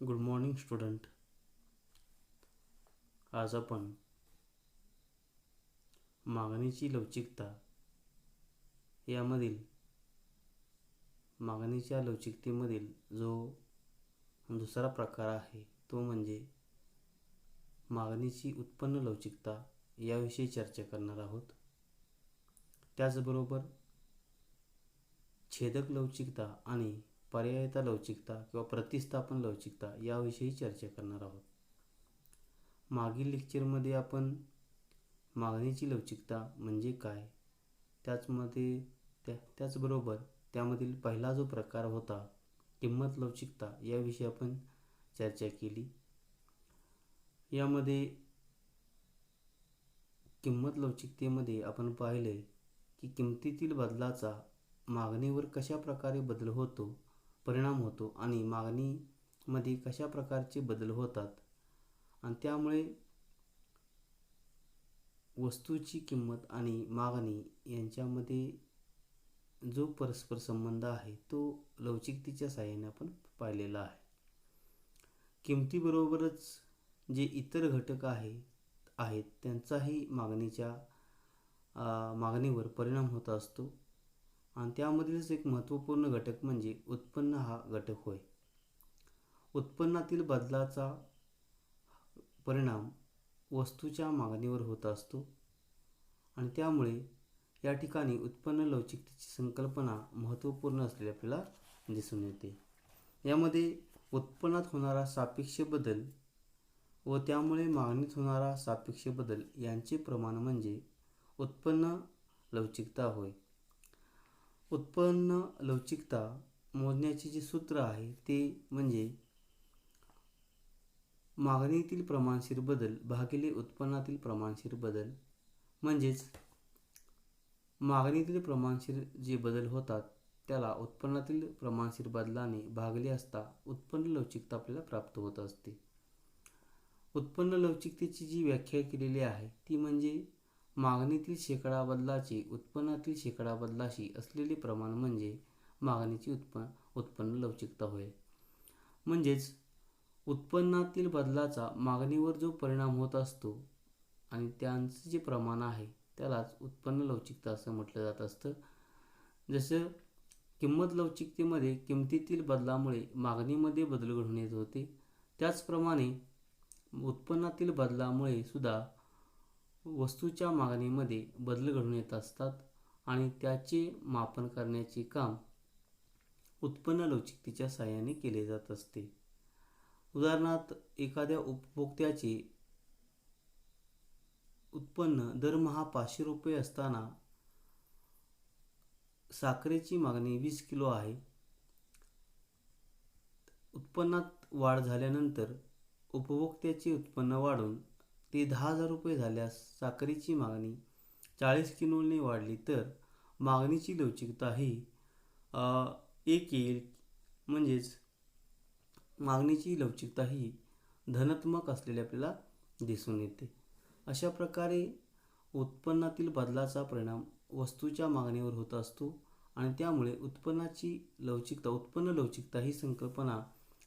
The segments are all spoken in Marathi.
Good morning student. आज आपण मागणीची लवचिकता यामधील मागणीच्या लवचिकतेमधील जो दुसरा प्रकार आहे तो म्हणजे मागणीची उत्पन्न लवचिकता याविषयी चर्चा करणार आहोत. त्याचबरोबर छेदक लवचिकता आणि पर्यायता लवचिकता किंवा प्रतिस्थापन लवचिकता याविषयी चर्चा करणार आहोत. मागील लेक्चरमध्ये आपण मागणीची लवचिकता म्हणजे काय, त्याचबरोबर त्यामधील पहिला जो प्रकार होता किंमत लवचिकता याविषयी आपण चर्चा केली. यामध्ये किंमत लवचिकतेमध्ये आपण पाहिले की किमतीतील बदलाचा मागणीवर कशा प्रकारे परिणाम होतो आणि मागणीमध्ये कशा प्रकारचे बदल होतात आणि त्यामुळे वस्तूची किंमत आणि मागणी यांच्यामध्ये जो परस्पर संबंध आहे तो लवचिकतेच्या साहाय्याने आपण पाहिलेला आहे. किमतीबरोबरच जे इतर घटक आहेत त्यांचाही मागणीवर परिणाम होत असतो आणि त्यामधीलच एक महत्त्वपूर्ण घटक म्हणजे उत्पन्न हा घटक होय. उत्पन्नातील बदलाचा परिणाम वस्तूच्या मागणीवर होत असतो आणि त्यामुळे या ठिकाणी उत्पन्न लवचिकतेची संकल्पना महत्त्वपूर्ण असलेली आपल्याला दिसून येते. यामध्ये उत्पन्नात होणारा सापेक्ष बदल व त्यामुळे मागणीत होणारा सापेक्ष बदल यांचे प्रमाण म्हणजे उत्पन्न लवचिकता होय. उत्पन्न लवचिकता मोजण्याचे जे सूत्र आहे ते म्हणजे मागणीतील प्रमाणशीर बदल भागिले उत्पन्नातील प्रमाणशीर बदल. म्हणजेच मागणीतील प्रमाणशीर जे बदल होतात त्याला उत्पन्नातील प्रमाणशीर बदलाने भागले असता उत्पन्न लवचिकता आपल्याला प्राप्त होत असते. उत्पन्न लवचिकतेची जी व्याख्या केलेली आहे ती म्हणजे मागणीतील शेकडा बदलाचे उत्पन्नातील शेकडा बदलाशी असलेले प्रमाण म्हणजे मागणीची उत्पन्न लवचिकता होय. म्हणजेच उत्पन्नातील बदलाचा मागणीवर जो परिणाम होत असतो आणि त्यांचे जे प्रमाण आहे त्यालाच उत्पन्न लवचिकता असं म्हटलं जात असतं. जसं किंमत लवचिकतेमध्ये किमतीतील बदलामुळे मागणीमध्ये बदल घडून येत होते, त्याचप्रमाणे उत्पन्नातील बदलामुळे सुद्धा वस्तूच्या मागणीमध्ये बदल घडून येत असतात आणि त्याचे मापन करण्याचे काम उत्पन्न लवचिकतेच्या साहाय्याने केले जात असते. उदाहरणार्थ एखाद्या उपभोक्त्याचे उत्पन्न दरमहा 500 रुपये असताना साखरेची मागणी 20 किलो आहे. उत्पन्नात वाढ झाल्यानंतर उपभोक्त्याचे उत्पन्न वाढून ते 10,000 रुपये झाल्यास साखरेची मागणी 40 किलोने वाढली तर मागणीची लवचिकता ही 1 येईल. म्हणजेच मागणीची लवचिकता ही धनात्मक असलेली आपल्याला दिसून येते. अशा प्रकारे उत्पन्नातील बदलाचा परिणाम वस्तूच्या मागणीवर होत असतो आणि त्यामुळे उत्पन्न लवचिकता ही संकल्पना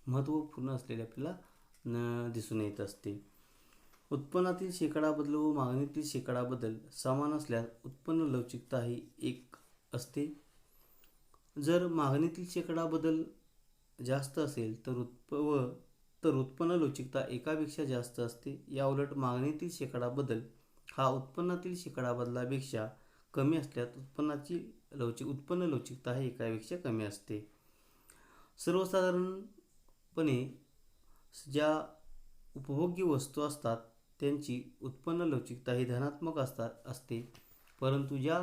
महत्त्वपूर्ण असलेली आपल्याला दिसून येत असते. उत्पन्नातील शेकडा बदल व मागणीतील शेकडा बदल समान असल्यास उत्पन्न लवचिकता ही 1 असते. जर मागणीतील शेकडा बदल जास्त असेल तर उत्पन्न लवचिकता 1पेक्षा जास्त असते. याउलट मागणीतील शेकडा बदल हा उत्पन्नातील शेकडा बदलापेक्षा कमी असल्यास उत्पन्न लवचिकता ही 1पेक्षा कमी असते. सर्वसाधारणपणे ज्या उपभोग्य वस्तू असतात त्यांची उत्पन्न लवचिकता ही धनात्मक असते, परंतु ज्या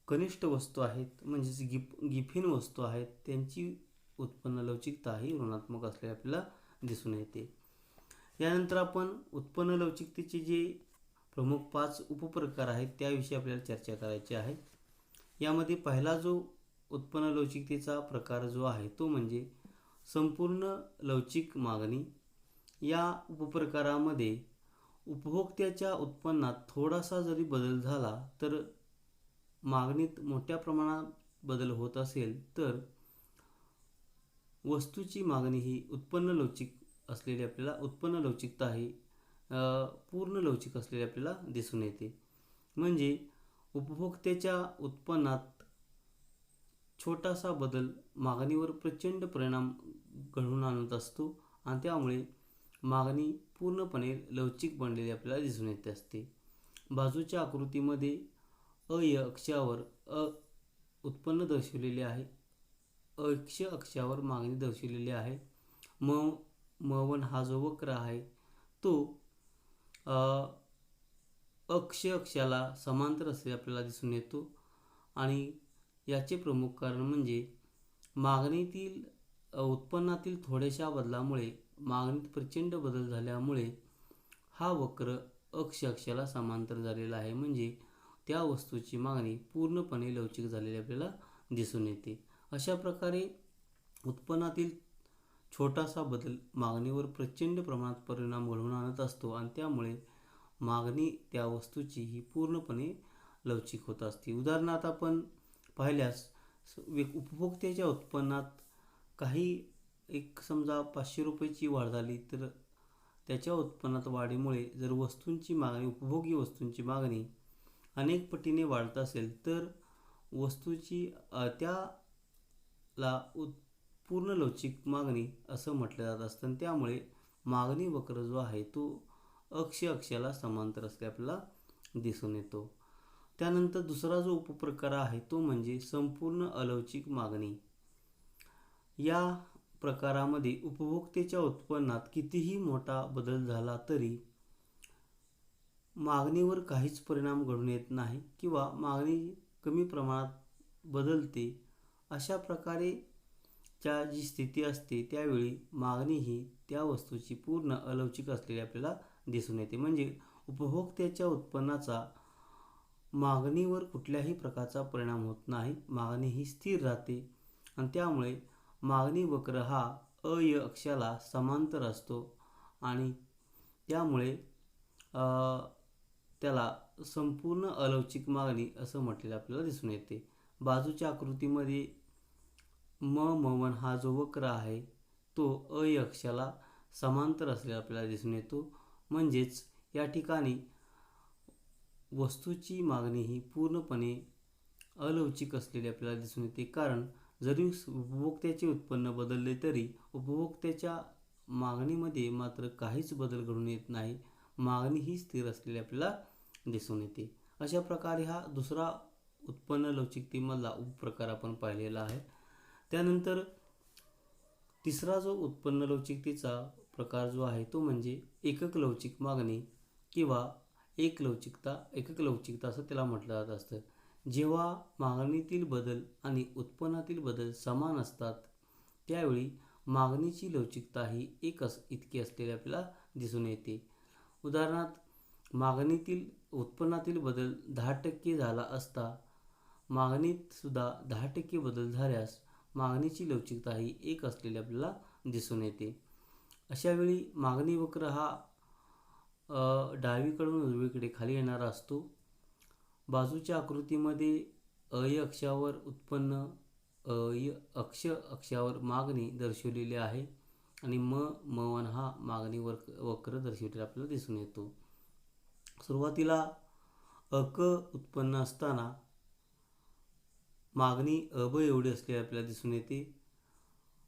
कनिष्ठ वस्तू आहेत म्हणजेच गिफिन वस्तू आहेत त्यांची उत्पन्न लवचिकता ही ऋणात्मक असलेली आपल्याला दिसून येते. यानंतर आपण उत्पन्न लवचिकतेचे जे प्रमुख 5 उपप्रकार आहेत त्याविषयी आपल्याला चर्चा करायची आहे. यामध्ये पहिला जो उत्पन्न लवचिकतेचा प्रकार जो आहे तो म्हणजे संपूर्ण लवचिक मागणी. या उपप्रकारामध्ये उपभोक्त्याच्या उत्पन्नात थोडासा जरी बदल झाला तर मागणीत मोठ्या प्रमाणात बदल होत असेल तर वस्तूची मागणी ही उत्पन्न लवचिक असलेली आपल्याला उत्पन्न लवचिकता ही पूर्ण लवचिक असलेली आपल्याला दिसून येते. म्हणजे उपभोक्त्याच्या उत्पन्नात छोटासा बदल मागणीवर प्रचंड परिणाम घडवून आणत असतो आणि त्यामुळे मागणी पूर्णपणे लवचिक बनलेली आपल्याला दिसून येते असते. बाजूच्या आकृतीमध्ये अय अक्षावर उत्पन्न दर्शवलेले आहे. अक्ष अक्षावर मागणी दर्शवलेली आहे. म1 हा जो वक्र आहे तो अक्ष अक्षाला समांतर असलेला आपल्याला दिसून येतो आणि याचे प्रमुख कारण म्हणजे मागणीतील उत्पन्नातील थोड्याशा बदलामुळे मागणीत प्रचंड बदल झाल्यामुळे हा वक्र अक्ष अक्षाला समांतर झालेला आहे. म्हणजे त्या वस्तूची मागणी पूर्णपणे लवचिक झालेली आपल्याला दिसून येते. अशा प्रकारे उत्पन्नातील छोटासा बदल मागणीवर प्रचंड प्रमाणात परिणाम घडवून आणत असतो आणि त्यामुळे मागणी त्या वस्तूची ही पूर्णपणे लवचिक होत असते. उदाहरणार्थ आपण पाहिल्यास उपभोक्त्याच्या उत्पन्नात काही एक समजा 500 रुपयाची वाढ झाली तर त्याच्या उत्पन्नात वाढीमुळे जर वस्तूंची मागणी उपभोगी वस्तूंची मागणी अनेक पटीने वाढत असेल तर वस्तूची त्याला पूर्ण लवचिक मागणी असं म्हटलं जात असतं आणि त्यामुळे मागणी वक्र जो आहे तो अक्ष अक्षाला समांतर असले आपल्याला दिसून येतो. त्यानंतर दुसरा जो उपप्रकार आहे तो म्हणजे संपूर्ण अलवचिक मागणी. या प्रकारामध्ये उपभोक्त्याच्या उत्पन्नात कितीही मोठा बदल झाला तरी मागणीवर काहीच परिणाम घडून येत नाही किंवा मागणी कमी प्रमाणात बदलते. अशा प्रकारे जी स्थिती असते त्यावेळी मागणी ही त्या वस्तूची पूर्ण अलवचिक असलेली आपल्याला दिसून येते. म्हणजे उपभोक्त्याच्या उत्पन्नाचा मागणीवर कुठल्याही प्रकारचा परिणाम होत नाही. मागणी ही स्थिर राहते आणि त्यामुळे मागणी वक्र हा अय अक्षाला समांतर असतो आणि त्यामुळे त्याला संपूर्ण अलवचिक मागणी असं म्हटलेलं आपल्याला दिसून येते. बाजूच्या आकृतीमध्ये म1 हा जो वक्र आहे तो अय अक्षाला समांतर असलेला आपल्याला दिसून येतो. म्हणजेच या ठिकाणी वस्तूची मागणी ही पूर्णपणे अलवचिक असलेली आपल्याला दिसून येते. कारण जरी उपभोक्त्याचे उत्पन्न बदलले तरी उपभोक्त्याच्या मागणीमध्ये मात्र काहीच बदल घडून येत नाही. मागणी ही स्थिर असलेली आपल्याला दिसून येते. अशा प्रकारे हा दुसरा उत्पन्न लवचिकतेमधला उपप्रकार आपण पाहिलेला आहे. त्यानंतर तिसरा जो उत्पन्न लवचिकतेचा प्रकार जो आहे तो म्हणजे एकक लवचिक मागणी किंवा एकक लवचिकता असं त्याला म्हटलं जात असतं. जेव्हा मागणीतील बदल आणि उत्पन्नातील बदल समान असतात त्यावेळी मागणीची लवचिकता ही इतकी असलेली आपल्याला दिसून येते. उदाहरणार्थ मागणीतील उत्पन्नातील बदल 10% झाला असता मागणीत सुद्धा 10% बदल झाल्यास मागणीची लवचिकता ही एक असलेली आपल्याला दिसून येते. अशावेळी मागणी वक्र हा डावीकडून उजवीकडे खाली येणारा असतो. बाजूच्या आकृतीमध्ये अय अक्षावर उत्पन्न अक्ष अक्षावर मागणी दर्शवलेली आहे आणि म1 हा मागणी वक्र दर्शवलेला आपल्याला दिसून येतो. सुरुवातीला अक उत्पन्न असताना मागणी अब एवढी असलेली आपल्याला दिसून येते.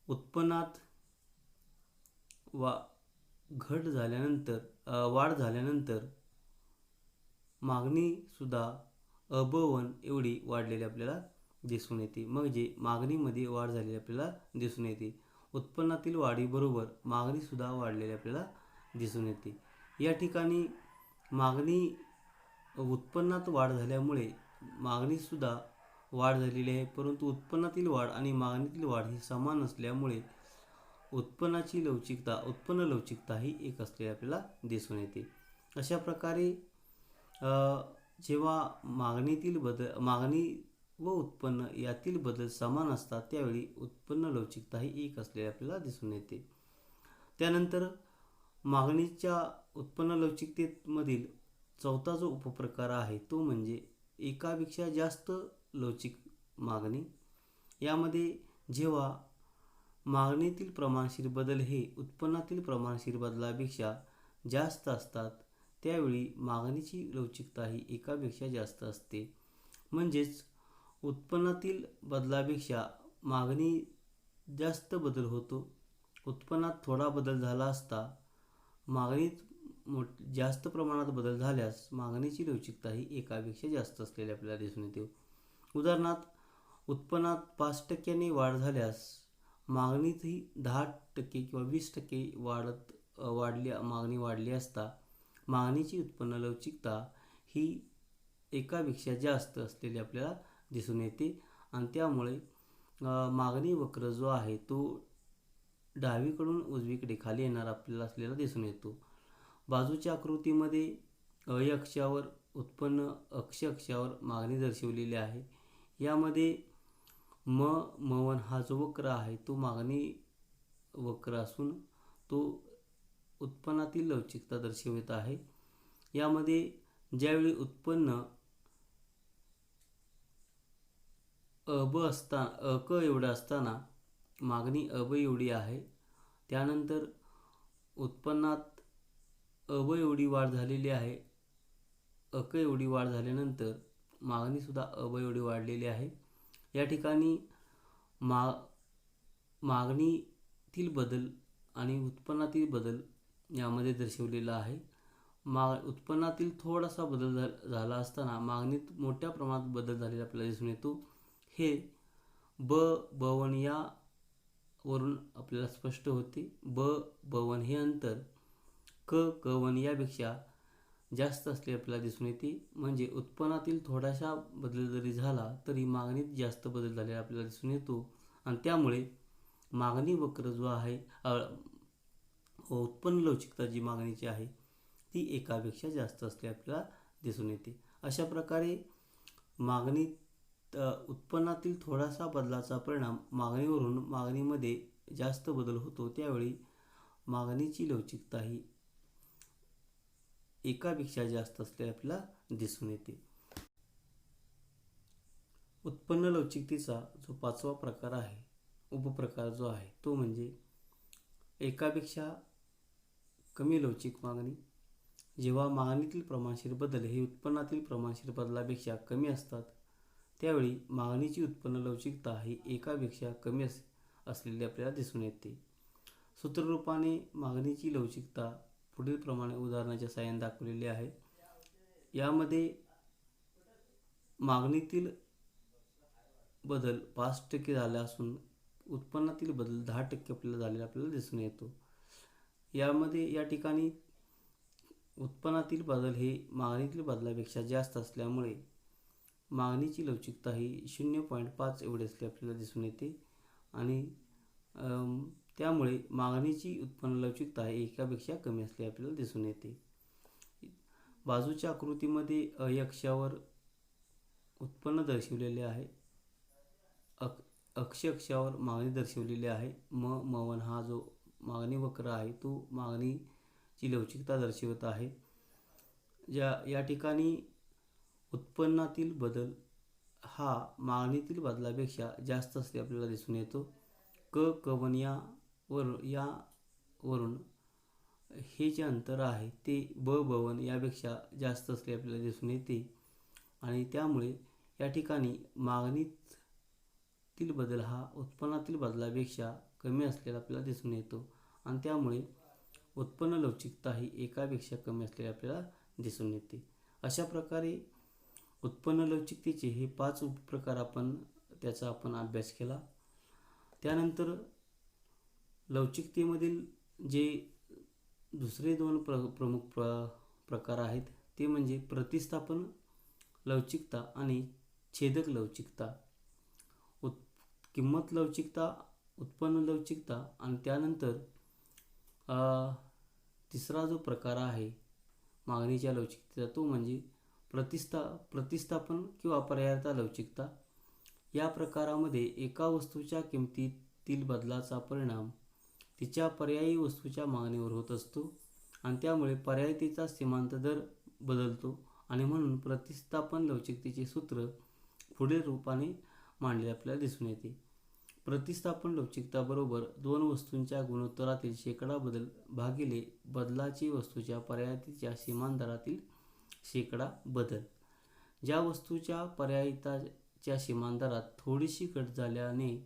उत्पन्नात वाढ झाल्यानंतर मागणी सुद्धा अब1 एवढी वाढलेली आपल्याला दिसून येते. म्हणजे मागणीमध्ये वाढ झालेली आपल्याला दिसून येते. उत्पन्नातील वाढीबरोबर मागणी सुद्धा वाढलेली आपल्याला दिसून येते. या ठिकाणी मागणी उत्पन्नात वाढ झाल्यामुळे मागणी सुद्धा वाढ झालेली आहे, परंतु उत्पन्नातील वाढ आणि मागणीतील वाढ ही समान असल्यामुळे उत्पन्न लवचिकता ही एक असलेली आपल्याला दिसून येते. अशा प्रकारे जेव्हा मागणी व उत्पन्न यातील बदल समान असतात त्यावेळी उत्पन्न लवचिकता ही एक असलेली आपल्याला दिसून येते. त्यानंतर मागणीच्या उत्पन्न लवचिकतेमधील चौथा जो उपप्रकार आहे तो म्हणजे एकापेक्षा जास्त लवचिक मागणी. यामध्ये जेव्हा मागणीतील प्रमाणशीर बदल हे उत्पन्नातील प्रमाणशीर बदलापेक्षा जास्त असतात, त्यावेळी मागणीची लवचिकता ही एकापेक्षा जास्त असते. म्हणजेच उत्पन्नातील बदलापेक्षा मागणी जास्त बदल होतो. उत्पन्नात थोडा बदल झाला असता मागणीत जास्त प्रमाणात बदल झाल्यास मागणीची लवचिकता ही एकापेक्षा जास्त असलेली आपल्याला दिसून येते. उदाहरणार्थ, उत्पन्नात 5% वाढ झाल्यास मागणीतही 10% किंवा 20% मागणी वाढली असता मागणीची उत्पन्न लवचिकता ही एकापेक्षा जास्त असलेली आपल्याला दिसून येते. आणि त्यामुळे मागणी वक्र जो आहे तो डावीकडून उजवीकडे खाली येणार आपल्याला असलेला दिसून येतो. बाजूच्या आकृतीमध्ये अय अक्षावर उत्पन्न, अक्ष अक्षावर मागणी दर्शवलेली आहे. यामध्ये म1 हा जो वक्र आहे तो मागणी वक्र असून तो उत्पन्नातील लवचिकता दर्शवित आहे. यामध्ये ज्यावेळी उत्पन्न अक एवढं असताना मागणी अब एवढी आहे. त्यानंतर उत्पन्नात अब एवढी वाढ झालेली आहे. अक एवढी वाढ झाल्यानंतर मागणीसुद्धा अब एवढी वाढलेली आहे. या ठिकाणी मागणीतील बदल आणि उत्पन्नातील बदल यामध्ये दर्शवलेला आहे. उत्पन्नातील थोडासा बदल झाला असताना मागणीत मोठ्या प्रमाणात बदल झालेला आपल्याला दिसून येतो. हे B1 यावरून आपल्याला स्पष्ट होते. B1 हे अंतर K1 यापेक्षा जास्त असले आपल्याला दिसून येते. म्हणजे उत्पन्नातील थोडासा बदल जरी झाला तरी मागणीत जास्त बदल झालेला आपल्याला दिसून येतो. आणि त्यामुळे मागणी वक्र जो आहे, उत्पन्न लवचिकता जी मागणीची आहे ती एकापेक्षा जास्त असले आपल्याला दिसून येते. अशा प्रकारे उत्पन्नातील थोडासा बदलाचा परिणाम मागणीवरून मागणीमध्ये जास्त बदल होतो, त्यावेळी मागणीची लवचिकता ही एकापेक्षा जास्त असले आपल्याला दिसून येते. उत्पन्न लवचिकतेचा जो 5वा प्रकार आहे, उपप्रकार जो आहे तो म्हणजे एकापेक्षा कमी लवचिक मागणी. जेव्हा मागणीतील प्रमाणशीर बदल हे उत्पन्नातील प्रमाणशीर बदलापेक्षा कमी असतात, त्यावेळी मागणीची उत्पन्न लवचिकता ही एकापेक्षा कमी असलेली आपल्याला दिसून येते. सूत्ररूपाने मागणीची लवचिकता पुढील प्रमाणे उदाहरणाच्या साहाय्याने दाखवलेली आहे. यामध्ये मागणीतील बदल 5% झाला असून उत्पन्नातील बदल 10% आपल्याला झालेला आपल्याला दिसून येतो. या ठिकाणी उत्पन्नातील बदल हे मागणीतील बदलापेक्षा जास्त असल्यामुळे मागणीची लवचिकता ही 0.5 एवढी असली आपल्याला दिसून येते. आणि त्यामुळे मागणीची उत्पन्न लवचिकता ही एकापेक्षा कमी असली आपल्याला दिसून येते. बाजूच्या आकृतीमध्ये अय अक्षावर उत्पन्न दर्शवलेले आहे. अक्ष अक्षावर मागणी दर्शवलेली आहे. M1 हा जो मागणी वक्र आहे तो मागणीची लवचिकता दर्शवत आहे. या ठिकाणी उत्पन्नातील बदल हा मागणीतील बदलापेक्षा जास्त असले आपल्याला दिसून येतो. K1 यावरून हे जे अंतर आहे ते B1 यापेक्षा जास्त असले आपल्याला दिसून येते. आणि त्यामुळे या ठिकाणी मागणीतील बदल हा उत्पन्नातील बदलापेक्षा कमी असलेला आपल्याला दिसून येतो. आणि त्यामुळे उत्पन्न लवचिकता ही एकापेक्षा कमी असलेली आपल्याला दिसून येते. अशा प्रकारे उत्पन्न लवचिकतेचे हे 5 उपप्रकार त्याचा आपण अभ्यास केला. त्यानंतर लवचिकतेमधील जे दुसरे 2 प्रमुख प्रकार आहेत ते म्हणजे प्रतिस्थापन लवचिकता आणि छेदक लवचिकता. किंमत लवचिकता, उत्पन्न लवचिकता आणि त्यानंतर तिसरा जो प्रकार आहे मागणीच्या लवचिकतेचा तो म्हणजे प्रतिस्थापन किंवा पर्यायता लवचिकता. या प्रकारामध्ये एका वस्तूच्या किमतीतील बदलाचा परिणाम तिच्या पर्यायी वस्तूच्या मागणीवर होत असतो आणि त्यामुळे पर्यायतेचा सीमांत दर बदलतो. आणि म्हणून प्रतिस्थापन लवचिकतेचे सूत्र पुढील रूपाने मांडले आपल्याला दिसून येते. प्रतिस्थापन लवचिकता बरोबर दोन वस्तूंच्या गुणोत्तरातील शेकडा बदल भागिले बदलाची वस्तूच्या पर्यायतेच्या सीमांत दरातील शेकडा बदल. ज्या वस्तूच्या पर्यायिताच्या सीमांत दरात थोडीशी घट झाल्याने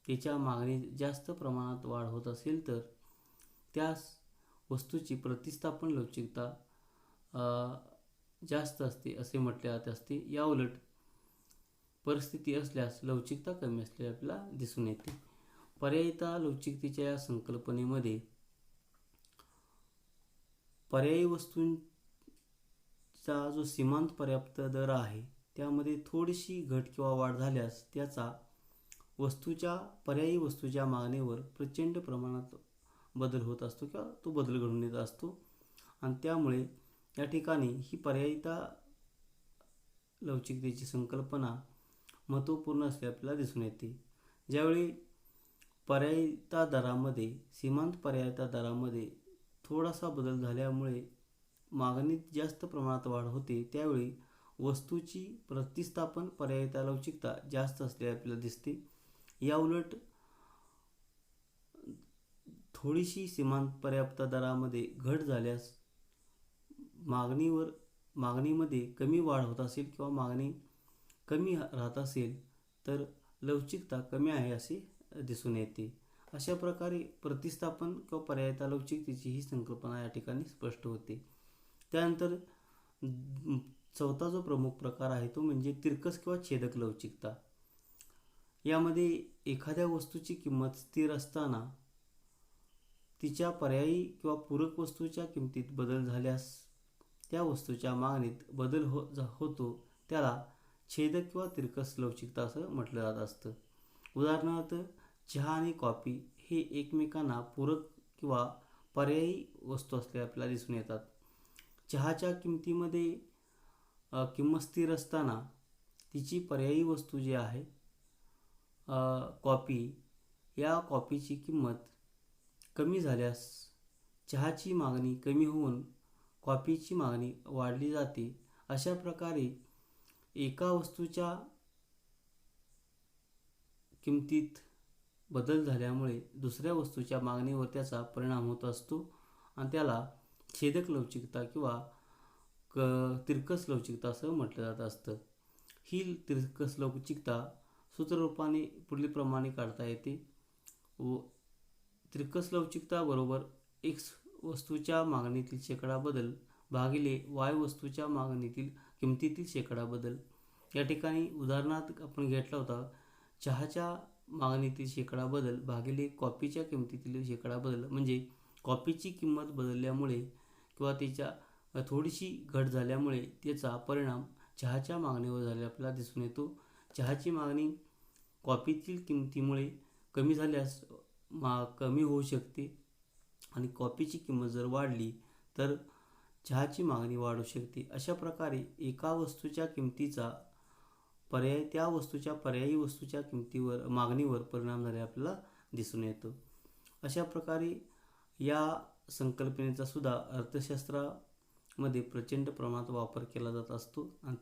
त्याच्या मागणीत जास्त प्रमाणात वाढ होत असेल तर त्या वस्तूची प्रतिस्थापन लवचिकता जास्त असते असे म्हटले जात असते. याउलट परिस्थिती असल्यास लवचिकता कमी असलेली आपल्याला दिसून येते. पर्यायिता लवचिकतेच्या या संकल्पनेमध्ये पर्यायी वस्तूंचा जो सीमांत पर्याप्त दर आहे त्यामध्ये थोडीशी घट किंवा वाढ झाल्यास त्याचा पर्यायी वस्तूच्या मागणीवर प्रचंड प्रमाणात बदल होत असतो किंवा तो बदल घडून येत असतो. आणि त्यामुळे या ठिकाणी ही पर्यायिता लवचिकतेची संकल्पना महत्त्वपूर्ण असले आपल्याला दिसून येते. ज्यावेळी पर्यायिता दरामध्ये सीमांत पर्यायिता दरामध्ये थोडासा बदल झाल्यामुळे मागणीत जास्त प्रमाणात वाढ होते त्यावेळी वस्तूची प्रतिस्थापन पर्यायिता लवचिकता जास्त असलेली आपल्याला दिसते. याउलट थोडीशी सीमांत पर्याप्त दरामध्ये घट झाल्यास मागणीमध्ये कमी वाढ होत असेल किंवा मागणी कमी राहत असेल तर लवचिकता कमी आहे असे दिसून येते. अशा प्रकारे प्रतिस्थापन किंवा पर्यायिता लवचिकतेची ही संकल्पना या ठिकाणी स्पष्ट होते. त्यानंतर चौथा जो प्रमुख प्रकार आहे तो म्हणजे तिरकस किंवा छेदक लवचिकता. यामध्ये एखाद्या वस्तूची किंमत स्थिर असताना तिच्या पर्यायी किंवा पूरक वस्तूच्या किमतीत बदल झाल्यास त्या वस्तूच्या मागणीत बदल होतो त्याला छेदक किंवा तिरकस लवचिकता असं म्हटलं जात असतं. उदाहरणार्थ चहा आणि कॉफी हे एकमेकांना पूरक किंवा पर्यायी वस्तू असलेल्या आपल्याला दिसून येतात. चहाच्या किमतीमध्ये किंमत स्थिर असताना तिची पर्यायी वस्तू जी आहे कॉफी, या कॉफीची किंमत कमी झाल्यास चहाची मागणी कमी होऊन कॉफीची मागणी वाढली जाते. अशा प्रकारे एका वस्तूच्या किमतीत बदल झाल्यामुळे दुसऱ्या वस्तूच्या मागणीवर त्याचा परिणाम होत असतो आणि त्याला छेदक लवचिकता किंवा तिरकस लवचिकता असं म्हटलं जात असतं. ही तिरकस लवचिकता सूत्ररूपाने पुढीलप्रमाणे काढता येते. तिरकस लवचिकता बरोबर x वस्तूच्या मागणीतील शेकडा बदल भागिले y वस्तूच्या किमतीतील शेकडा बदल. या ठिकाणी उदाहरणार्थ आपण घेतला होता चहाच्या मागणीतील शेकडा बदल भागिले कॉफीच्या किमतीतील शेकडा बदल. म्हणजे कॉफीची किंमत बदलल्यामुळे किंवा त्याच्या थोडीशी घट झाल्यामुळे त्याचा परिणाम चहाच्या मागणीवर झालेला आपल्याला दिसून येतो. चहाची मागणी कॉफीतील किमतीमुळे कमी झाल्यास कमी होऊ शकते आणि कॉफीची किंमत जर वाढली तर चहाची मागणी वाढू शकते. अशा प्रकारे एका वस्तूच्या किमतीचा त्या वस्तूच्या पर्यायी वस्तूच्या मागणीवर परिणाम झाले आपल्याला दिसून येतो. अशा प्रकारे या संकल्पनेचा सुद्धा अर्थशास्त्रामध्ये प्रचंड प्रमाणात वापर केला जात असतो आणि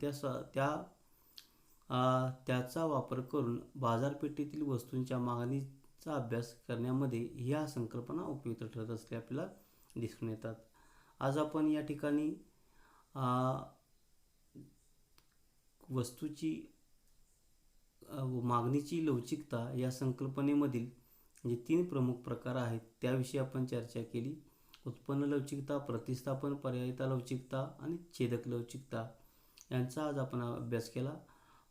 त्याचा वापर करून बाजारपेठेतील वस्तूंच्या मागणीचा अभ्यास करण्यामध्ये ह्या संकल्पना उपयुक्त ठरत असले आपल्याला दिसून येतात. आज आपण या ठिकाणी वस्तूची मागणीची लवचिकता या संकल्पनेमधील जे 3 प्रमुख प्रकार आहेत त्याविषयी आपण चर्चा केली. उत्पन्न लवचिकता, प्रतिस्थापन पर्यायिता लवचिकता आणि छेदक लवचिकता यांचा आज आपण अभ्यास केला.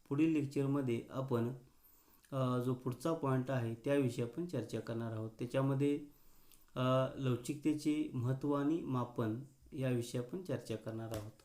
पुढील लेक्चरमध्ये आपण जो पुढचा पॉईंट आहे त्याविषयी आपण चर्चा करणार आहोत. त्याच्यामध्ये लवचिकतेचे महत्त्व आणि मापन याविषयी आपण चर्चा करणार आहोत.